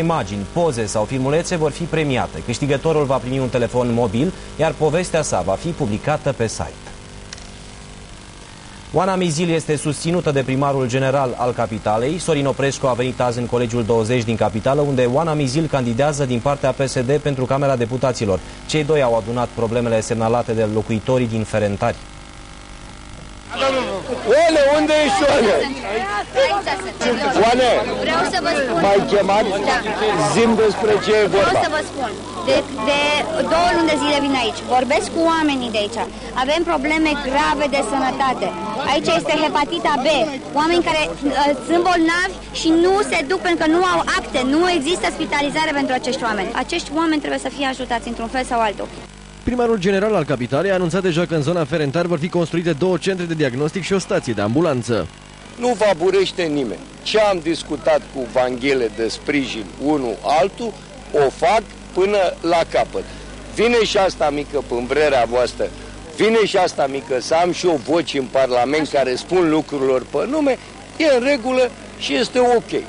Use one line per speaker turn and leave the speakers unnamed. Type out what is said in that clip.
Imagini, poze sau filmulețe vor fi premiate. Câștigătorul va primi un telefon mobil, iar povestea sa va fi publicată pe site. Oana Mizil este susținută de primarul general al capitalei. Sorin Oprescu a venit azi în Colegiul 20 din capitală, unde Oana Mizil candidează din partea PSD pentru Camera Deputaților. Cei doi au adunat problemele semnalate de locuitorii din Ferentari.
Oane, unde ești, Oane? Oane,
vreau să vă spun.
m-ai chemat?
Da.
Zi-mi despre ce e vorba.
Vreau să vă spun. De 2 luni de zile vin aici. Vorbesc cu oamenii de aici. Avem probleme grave de sănătate. Aici este hepatita B. Oameni care sunt bolnavi și nu se duc pentru că nu au acte. Nu există spitalizare pentru acești oameni. Acești oameni trebuie să fie ajutați într-un fel sau altul.
Primarul general al capitalei a anunțat deja că în zona Ferentari vor fi construite 2 centre de diagnostic și o stație de ambulanță.
Nu va burește nimeni. Ce am discutat cu Vanghele de sprijin unul altul, o fac până la capăt. Vine și asta mică pâmbrerea voastră, vine și asta mică să am și o voce în Parlament care spun lucrurilor pe nume, e în regulă și este ok.